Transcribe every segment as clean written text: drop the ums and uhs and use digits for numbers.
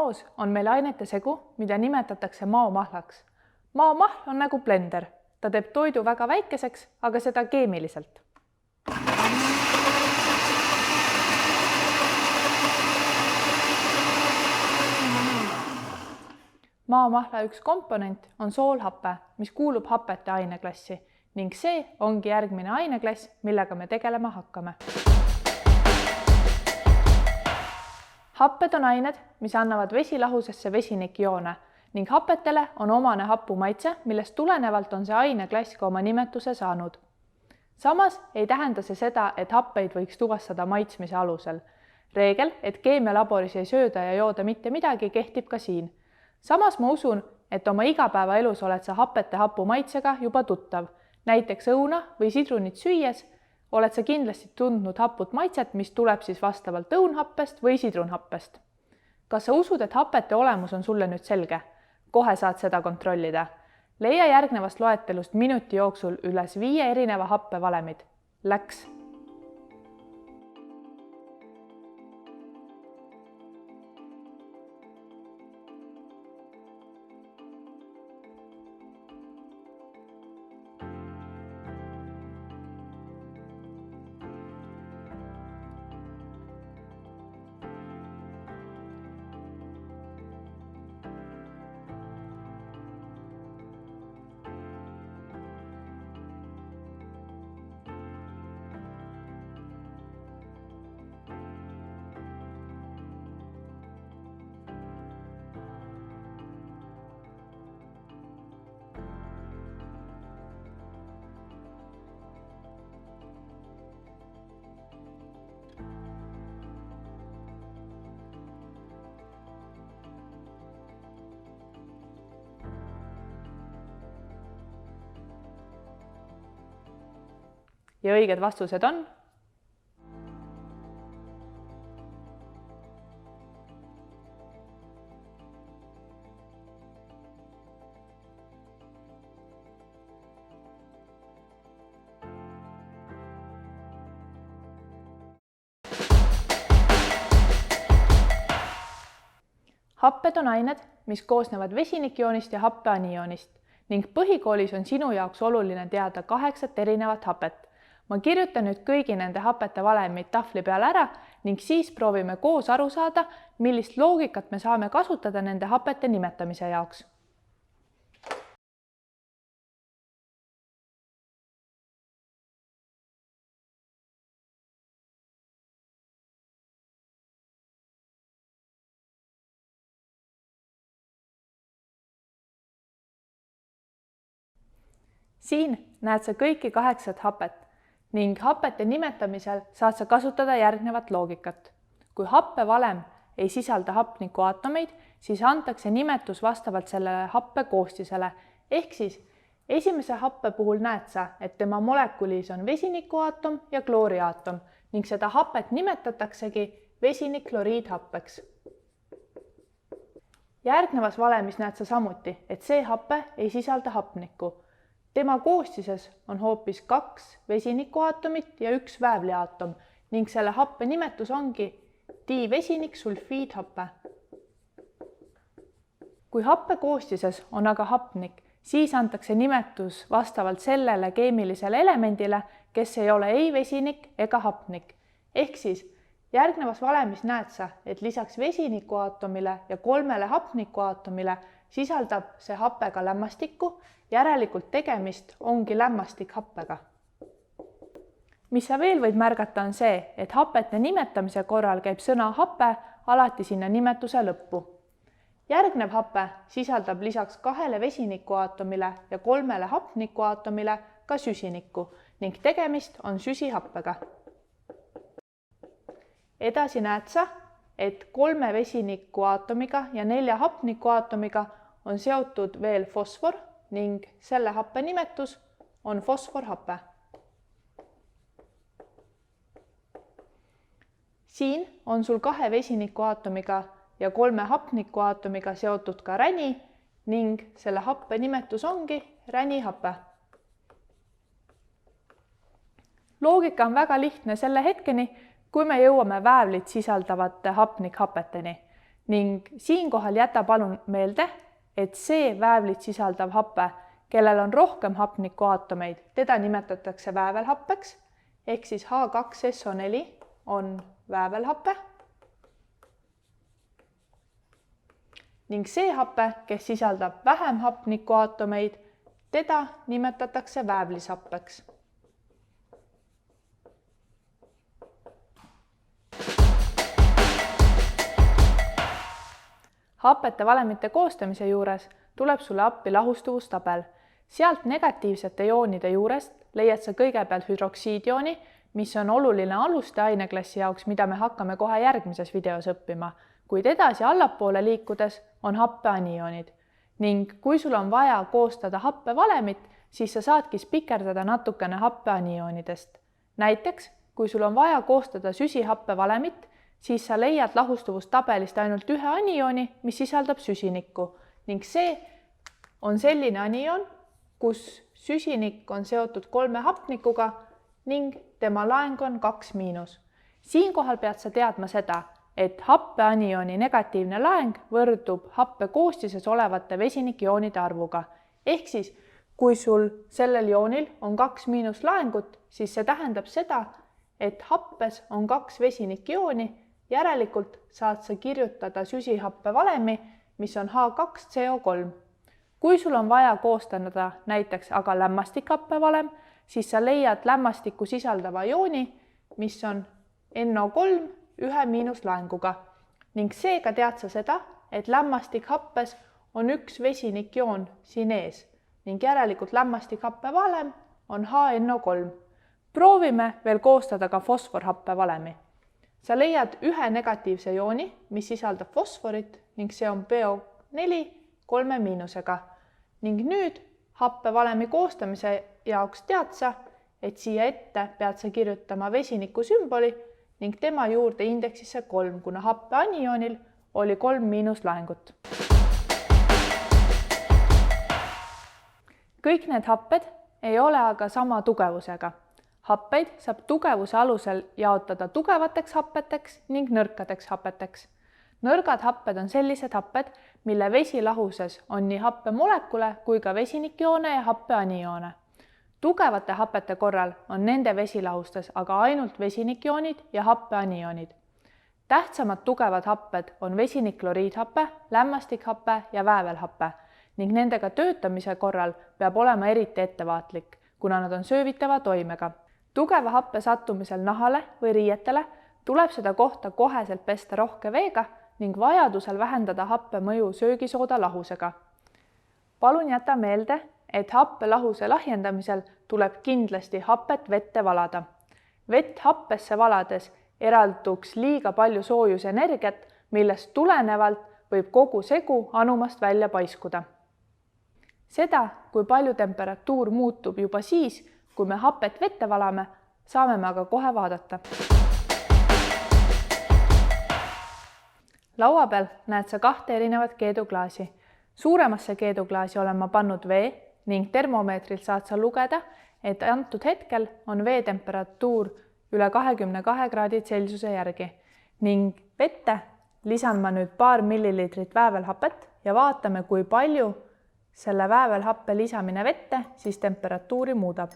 maos on meil ainete segu, mida nimetatakse maomahlaks. Maomahl on nagu blender. Ta teeb toidu väga väikeseks, aga seda keemiliselt. Maomahla üks komponent on soolhape, mis kuulub hapete aineklassi ning see ongi järgmine aineklass, millega me tegelema hakkame. Happed on ained, mis annavad vesilahusesse vesinikjoone ning hapetele on omane hapumaitse, millest tulenevalt on see aineklass ka oma nimetuse saanud. Samas ei tähenda see seda, et happeid võiks tuvastada maitsmise alusel. Reegel, et keemialaboris ei sööda ja jooda mitte midagi, kehtib ka siin. Samas ma usun, et oma igapäevaelus oled sa hapete hapumaitsega juba tuttav. Näiteks õuna või sidrunit süües oled sa kindlasti tundnud haput maitset, mis tuleb siis vastavalt õunhappest või sidrunhappest. Kas sa usud, et hapete olemus on sulle nüüd selge? Kohe saad seda kontrollida. Leia järgnevast loetelust minuti jooksul üles 5 erineva happe valemid. Läks! Ja õiged vastused on happed on ained, mis koosnevad vesinikjoonist ja happeanioonist ning põhikoolis on sinu jaoks oluline teada 8 erinevat hapet. Ma kirjutan nüüd kõigi nende hapete valemid tahvli peale ära ning siis proovime koos aru saada, millist loogikat me saame kasutada nende hapete nimetamise jaoks. Siin näed sa kõiki 8 hapet ning hapete nimetamisel saad sa kasutada järgnevat loogikat. Kui happe valem ei sisalda hapnikuaatomeid, siis antakse nimetus vastavalt sellele happe koostisele. Ehk siis esimese happe puhul näed sa, et tema molekulis on vesinikuaatom ja klooriaatom ning seda hapet nimetataksegi vesinikloriidhappeks. Järgnevas valemis näed sa samuti, et see happe ei sisalda hapnikku. Tema koostises on hoopis 2 vesinikuaatomit ja 1 väävliaatom ning selle happe nimetus ongi divesiniksulfiidhappe. Kui happe koostises on aga hapnik, siis antakse nimetus vastavalt sellele keemilisele elemendile, kes ei ole ei vesinik ega hapnik. Ehk siis järgnevas valemis näed sa, et lisaks vesinikuaatomile ja 3 hapnikuaatomile sisaldab see happe ka lämmastikku, järelikult tegemist ongi lämmastikhappega. Mis sa veel võid märgata on see, et hapete nimetamise korral käib sõna hape alati sinna nimetuse lõppu. Järgnev hape sisaldab lisaks 2 vesinikuaatomile ja 3 hapnikuaatomile ka süsinikku ning tegemist on süsihappega. Edasi näed sa, et 3 vesinikuaatomiga ja 4 hapnikuaatomiga on seotud veel fosfor ning selle happe nimetus on fosforhappe. Siin on sul 2 vesinikuaatomiga ja 3 hapnikuaatomiga seotud ka räni ning selle happe nimetus ongi ränihappe. Loogika on väga lihtne selle hetkeni, kui me jõuame väävlit sisaldavate hapnikhapeteni. ning siinkohal jäta palun meelde, et see väävlit sisaldav hape, kellel on rohkem hapnikuaatomeid, teda nimetatakse väävelhappeks, ehk siis H2SO4 on väävelhape. Ning see hape, kes sisaldab vähem hapnikuaatomeid, teda nimetatakse väävlishappeks. Hapete valemite koostamise juures tuleb sulle appi lahustuvustabel. Sealt negatiivsete joonide juurest leiad sa kõigepealt hüdroksiidjooni, mis on oluline aluste aineklassi jaoks, mida me hakkame kohe järgmises videos õppima, kuid edasi allapoole liikudes on happeanioonid. Ning kui sul on vaja koostada happevalemit, siis sa saadki spikerdada natukene happeanioonidest. Näiteks, kui sul on vaja koostada süsihappevalemit, siis sa leiad lahustuvustabelist ainult ühe aniooni, mis sisaldab süsinikku ning see on selline anioon, kus süsinik on seotud 3 hapnikuga ning tema laeng on 2-. Siinkohal pead sa teadma seda, et happeaniooni negatiivne laeng võrdub happe koostises olevate vesinikjoonide arvuga. Ehk siis, kui sul sellel joonil on 2- laengut, siis see tähendab seda, et happes on 2 vesinikjooni, järelikult saad sa kirjutada süsihappevalemi, mis on H2CO3. Kui sul on vaja koostada näiteks aga lämmastikhappevalem, siis sa leiad lämmastikku sisaldava jooni, mis on NO3 1- laenguga ning seega tead sa seda, et lämmastikhappes on 1 vesinikjoon siin ees ning järelikult lämmastikhappevalem on HNO3. Proovime veel koostada ka fosforhappevalemi. Sa leiad ühe negatiivse jooni, mis sisaldab fosforit ning see on PO4 3-ga. Ning nüüd happevalemi koostamise jaoks tead sa, et siia ette pead sa kirjutama vesiniku sümboli ning tema juurde indeksisse 3, kuna happeanioonil oli 3- laengut. Kõik need happed ei ole aga sama tugevusega. Happeid saab tugevuse alusel jaotada tugevateks happeteks ning nõrkadeks happeteks. Nõrgad happed on sellised happed, mille vesilahuses on nii happemolekule kui ka vesinikjoone ja happeanioone. Tugevate hapete korral on nende vesilahustes aga ainult vesinikjoonid ja happeanioonid. Tähtsamad tugevad happed on vesinikloriidhappe, lämmastikhappe ja väävelhappe ning nendega töötamise korral peab olema eriti ettevaatlik, kuna nad on söövitava toimega. Tugeva happe sattumisel nahale või riietele tuleb seda kohta koheselt pesta rohke veega ning vajadusel vähendada happe mõju söögisooda lahusega. Palun jäta meelde, et happe lahuse lahjendamisel tuleb kindlasti hapet vette valada. Vett happesse valades eralduks liiga palju soojusenergiat, millest tulenevalt võib kogu segu anumast välja paiskuda. Seda, kui palju temperatuur muutub juba siis, kui me hapet vette valame, saame me aga kohe vaadata. Laua peal näed sa 2 erinevat keeduklaasi. Suuremasse keeduklaasi olen ma pannud vee ning termomeetrilt saad sa lugeda, et antud hetkel on vee temperatuur üle 22 kraadi Celsiuse järgi ning vette lisan ma nüüd paar milliliitrit väävelhapet ja vaatame, kui palju selle väävelhappe lisamine vette siis temperatuuri muudab.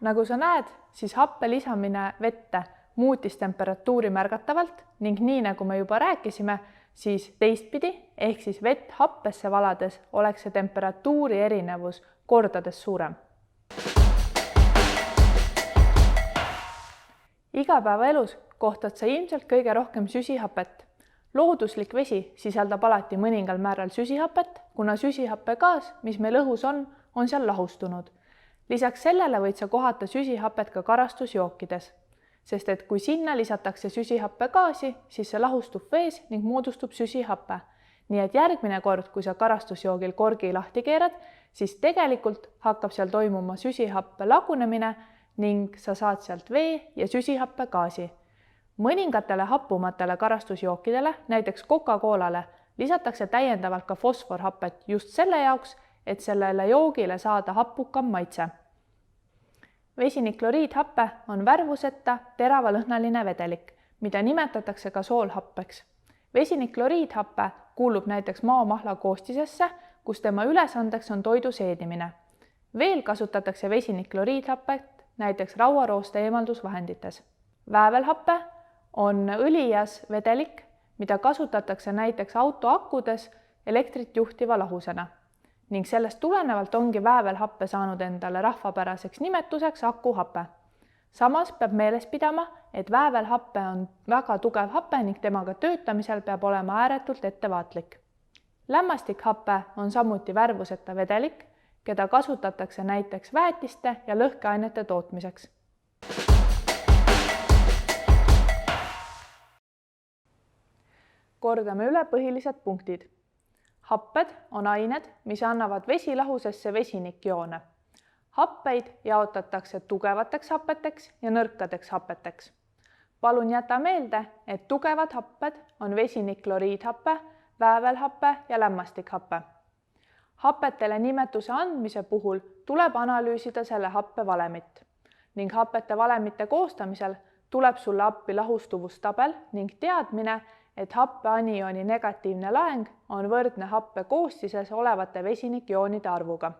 Nagu sa näed, siis happe lisamine vette muutis temperatuuri märgatavalt ning nii nagu me juba rääkisime, siis teistpidi ehk siis vett happesse valades oleks see temperatuuri erinevus kordades suurem. Igapäevaelus kohtad sa ilmselt kõige rohkem süsihapet. Looduslik vesi sisaldab alati mõningal määral süsihapet, kuna süsihappegaas, mis meil õhus on seal lahustunud. Lisaks sellele võid sa kohata süsihapet ka karastusjookides, sest et kui sinna lisatakse süsihappegaasi, siis see lahustub vees ning moodustub süsihappe. Nii et järgmine kord, kui sa karastusjoogil korgi lahti keerad, siis tegelikult hakkab seal toimuma süsihappe lagunemine ning sa saad sealt vee ja süsihappegaasi. Mõningatele hapumatele karastusjookidele, näiteks Coca-Colale, Lisatakse täiendavalt ka fosforhapet just selle jaoks, et sellele joogile saada hapukam maitse. Vesinikloriidhappe on värvuseta teravalõhnaline vedelik, mida nimetatakse ka soolhappeks. Vesinikloriidhappe kuulub näiteks maamahla koostisesse, kus tema ülesandeks on toidu seedimine. Veel kasutatakse vesinikloriidhappet näiteks rauarooste eemaldusvahendites. Väävelhappe on õlijas vedelik, mida kasutatakse näiteks autoakudes elektrit juhtiva lahusena. Ning sellest tulenevalt ongi väävelhappe saanud endale rahvapäraseks nimetuseks akuhappe. Samas peab meeles pidama, et väävelhappe on väga tugev hape ning temaga töötamisel peab olema ääretult ettevaatlik. Lämmastikhappe on samuti värvuseta vedelik, keda kasutatakse näiteks väetiste ja lõhkeainete tootmiseks. Kordame üle põhilised punktid. Happed on ained, mis annavad vesilahusesse vesinikjoone. Happeid jaotatakse tugevateks hapeteks ja nõrkadeks hapeteks. Palun jäta meelde, et tugevad happed on vesinikloriidhappe, väävelhappe ja lämmastikhappe. Hapetele nimetuse andmise puhul tuleb analüüsida selle happe valemit ning hapete valemite koostamisel tuleb sulle appi lahustuvustabel ning teadmine, et happe anioni negatiivne laeng on võrdne happe koostises olevate vesinikjoonide arvuga.